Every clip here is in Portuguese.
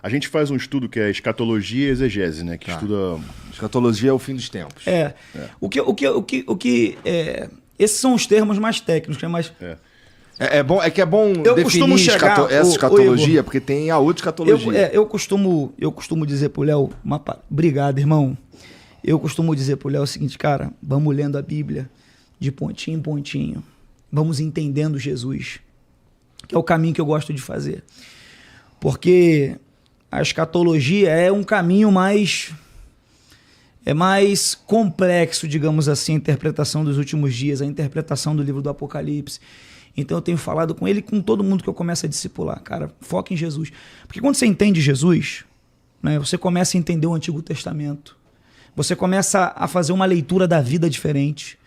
A gente faz um estudo que é escatologia e exegese, né? Que estuda... Escatologia é o fim dos tempos. Esses são os termos mais técnicos, que é mais... É bom Eu costumo definir chegar, essa escatologia, Igor, porque tem a outra escatologia. Eu costumo dizer pro Léo, obrigado, irmão. Eu costumo dizer pro Léo o seguinte, cara, vamos lendo a Bíblia de pontinho em pontinho. Vamos entendendo Jesus, que é o caminho que eu gosto de fazer. Porque a escatologia é um caminho mais complexo, digamos assim, a interpretação dos últimos dias, a interpretação do livro do Apocalipse. Então eu tenho falado com ele e com todo mundo que eu começo a discipular. Cara, foca em Jesus. Porque quando você entende Jesus, né, você começa a entender o Antigo Testamento. Você começa a fazer uma leitura da vida diferente.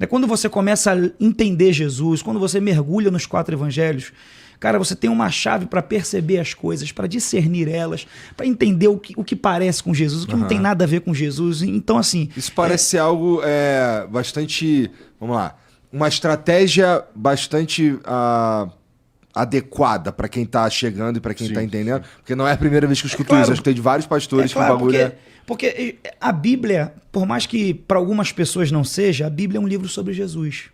Quando você começa a entender Jesus, quando você mergulha nos 4 evangelhos, cara, você tem uma chave para perceber as coisas, para discernir elas, para entender o que parece com Jesus, o que não tem nada a ver com Jesus. Então, assim... Isso parece ser algo bastante... Vamos lá. Uma estratégia bastante adequada para quem tá chegando e para quem tá entendendo. Porque não é a primeira vez que eu escuto isso. Acho que tem de vários pastores que o bagulho Porque a Bíblia, por mais que para algumas pessoas não seja, a Bíblia é um livro sobre Jesus.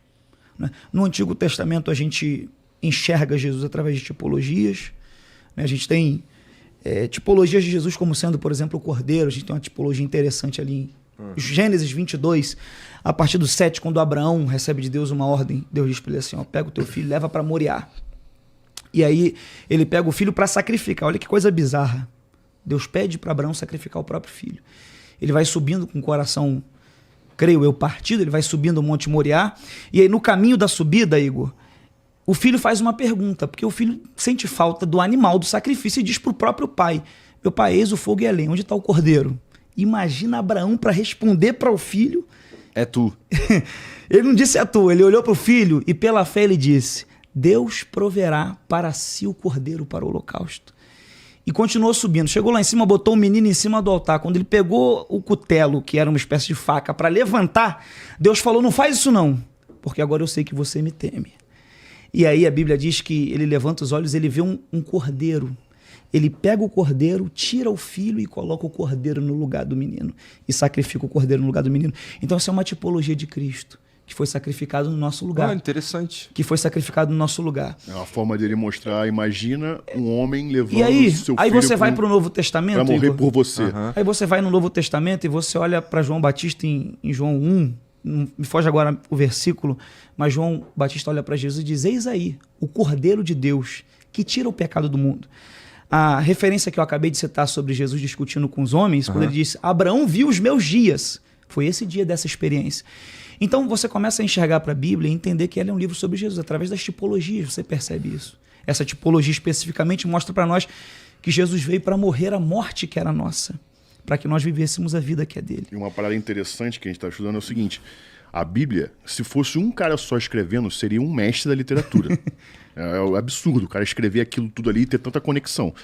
Né? No Antigo Testamento a gente enxerga Jesus através de tipologias. Né? A gente tem tipologias de Jesus como sendo, por exemplo, o Cordeiro. A gente tem uma tipologia interessante ali em Gênesis 22, a partir do 7, quando Abraão recebe de Deus uma ordem. Deus diz para ele assim, pega o teu filho, leva para Moriá. E aí ele pega o filho para sacrificar. Olha que coisa bizarra. Deus pede para Abraão sacrificar o próprio filho. Ele vai subindo com o coração, creio eu, partido, ele vai subindo o Monte Moriá, e aí no caminho da subida, Igor, o filho faz uma pergunta, porque o filho sente falta do animal, do sacrifício, e diz para o próprio pai, meu pai, eis o fogo e a lenha, onde está o cordeiro? Imagina Abraão para responder para o filho. É tu. Ele não disse é tu, ele olhou para o filho e pela fé ele disse, Deus proverá para si o cordeiro para o holocausto. E continuou subindo. Chegou lá em cima, botou o menino em cima do altar. Quando ele pegou o cutelo, que era uma espécie de faca, para levantar, Deus falou, não faz isso não, porque agora eu sei que você me teme. E aí a Bíblia diz que ele levanta os olhos, ele vê um cordeiro. Ele pega o cordeiro, tira o filho e coloca o cordeiro no lugar do menino. E sacrifica o cordeiro no lugar do menino. Então essa é uma tipologia de Cristo, que foi sacrificado no nosso lugar. Interessante. Que foi sacrificado no nosso lugar. É uma forma dele mostrar, imagina um homem levando e aí, seu filho... Aí você vai para o Novo Testamento, para morrer Igor, por você. Aí você vai no Novo Testamento e você olha para João Batista em João 1, não me foge agora o versículo, mas João Batista olha para Jesus e diz, eis aí, o Cordeiro de Deus, que tira o pecado do mundo. A referência que eu acabei de citar sobre Jesus discutindo com os homens, quando ele disse, Abraão viu os meus dias, foi esse dia dessa experiência. Então você começa a enxergar para a Bíblia e entender que ela é um livro sobre Jesus. Através das tipologias você percebe isso. Essa tipologia especificamente mostra para nós que Jesus veio para morrer a morte que era nossa, para que nós vivêssemos a vida que é dele. E uma parada interessante que a gente está estudando é o seguinte, a Bíblia, se fosse um cara só escrevendo, seria um mestre da literatura. É absurdo o cara escrever aquilo tudo ali e ter tanta conexão.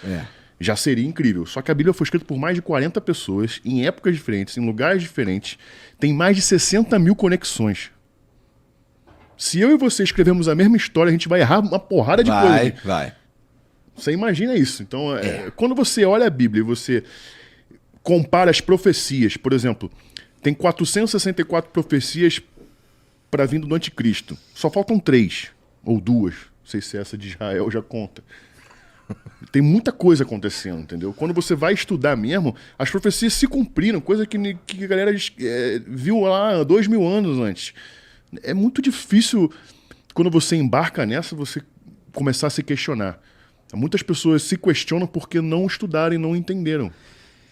Já seria incrível. Só que a Bíblia foi escrita por mais de 40 pessoas, em épocas diferentes, em lugares diferentes. Tem mais de 60 mil conexões. Se eu e você escrevemos a mesma história, a gente vai errar uma porrada de coisa. Vai. Você imagina isso. Então, quando você olha a Bíblia e você compara as profecias, por exemplo, tem 464 profecias para vindo do anticristo. Só faltam 3 ou 2. Não sei se essa de Israel já conta. Tem muita coisa acontecendo, entendeu? Quando você vai estudar mesmo, as profecias se cumpriram, coisa que a galera viu lá 2000 anos antes. É muito difícil, quando você embarca nessa, você começar a se questionar. Muitas pessoas se questionam porque não estudaram e não entenderam.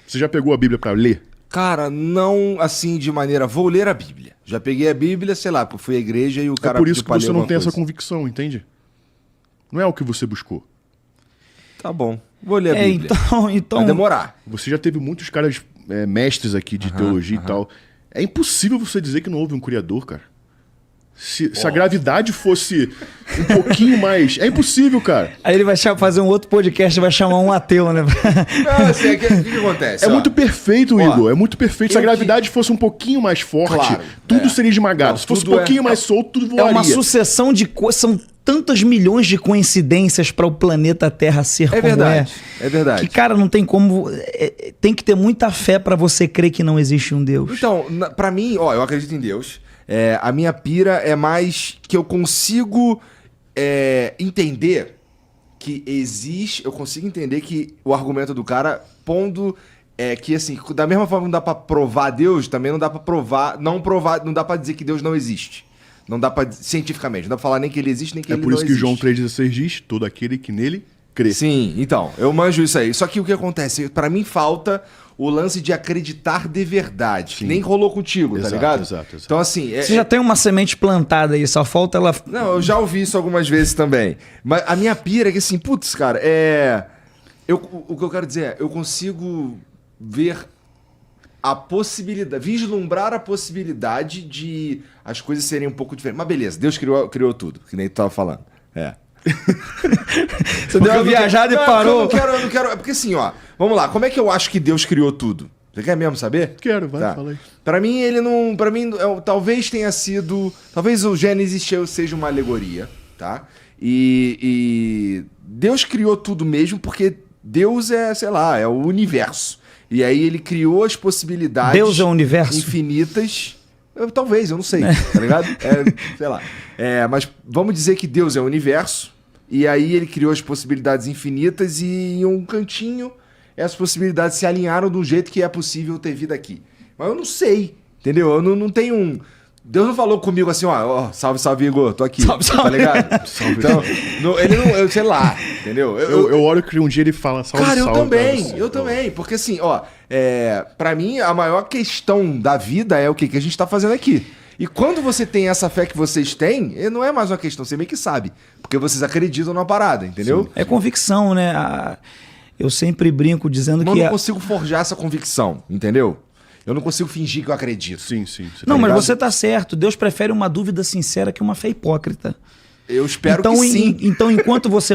Você já pegou a Bíblia para ler? Cara, não assim de maneira... Vou ler a Bíblia. Já peguei a Bíblia, sei lá, fui à igreja e o cara... É por isso que você não tem coisa. essa convicção, entende? Não é o que você buscou. Tá bom. Vou ler a Bíblia. Então... Vai demorar. Você já teve muitos caras mestres aqui de teologia e tal. É impossível você dizer que não houve um criador, cara. Se a gravidade fosse um pouquinho mais... É impossível, cara. Aí ele vai fazer um outro podcast, vai chamar um ateu, né? Não, assim, o que acontece? É muito perfeito, Ó, Igor. É muito perfeito. Se a gravidade fosse um pouquinho mais forte, Claro, tudo é. seria esmagado. Não, Se fosse um tudo pouquinho mais solto, tudo É voaria. uma sucessão de coisas. São tantas milhões de coincidências para o planeta Terra ser como verdade, é. é verdade. Que, cara, não tem como. Tem que ter muita fé para você crer que não existe um Deus. Então, pra mim, ó, eu acredito em Deus. A minha pira é mais que eu consigo entender que existe... Eu consigo entender que o argumento do cara pondo... que assim, da mesma forma que não dá pra provar Deus, também não dá pra provar... Não dá pra dizer que Deus não existe. Não dá pra... Cientificamente. Não dá pra falar nem que ele existe, nem que ele não existe. É por isso que João 3,16 diz, todo aquele que nele crê. Sim, então, eu manjo isso aí. Só que o que acontece? Pra mim falta o lance de acreditar de verdade. Que nem rolou contigo, tá ligado? Exato. Então, assim... Você já tem uma semente plantada aí, só falta ela. Não, eu já ouvi isso algumas vezes também. Mas a minha pira é que assim, putz, cara, o que eu quero dizer é, eu consigo ver a possibilidade, vislumbrar a possibilidade de as coisas serem um pouco diferentes. Mas beleza, Deus criou tudo, que nem tu tava falando. Você deu uma viajada e parou. Eu não quero. É porque assim, ó, vamos lá, como é que eu acho que Deus criou tudo? Você quer mesmo saber? Quero, vai, fala aí. Pra mim, ele não. Pra mim, talvez tenha sido. Talvez o Gênesis seja uma alegoria, tá? E Deus criou tudo mesmo porque Deus sei lá, é o universo. E aí ele criou as possibilidades. Deus é o universo? Infinitas. Talvez, eu não sei, tá ligado? Sei lá. Mas vamos dizer que Deus é o universo. E aí ele criou as possibilidades infinitas e em um cantinho essas possibilidades se alinharam do jeito que é possível ter vida aqui. Mas eu não sei, entendeu? Eu não tenho um... Deus não falou comigo assim, ó, salve, Igor, tô aqui, Salve. tá ligado? Então, ele não, eu sei lá, entendeu? Eu oro que um dia ele fala salve, cara, salve. eu também, porque assim, ó, pra mim a maior questão da vida é o que a gente tá fazendo aqui. E quando você tem essa fé que vocês têm, não é mais uma questão, você meio que sabe, porque vocês acreditam na parada, entendeu? Sim. É convicção, né? Eu sempre brinco dizendo Eu que... não consigo forjar essa convicção, entendeu? Eu não consigo fingir que eu acredito. Sim. Não, mas ligado? você tá certo. Deus prefere uma dúvida sincera que uma fé hipócrita. Eu espero que sim. Então, enquanto você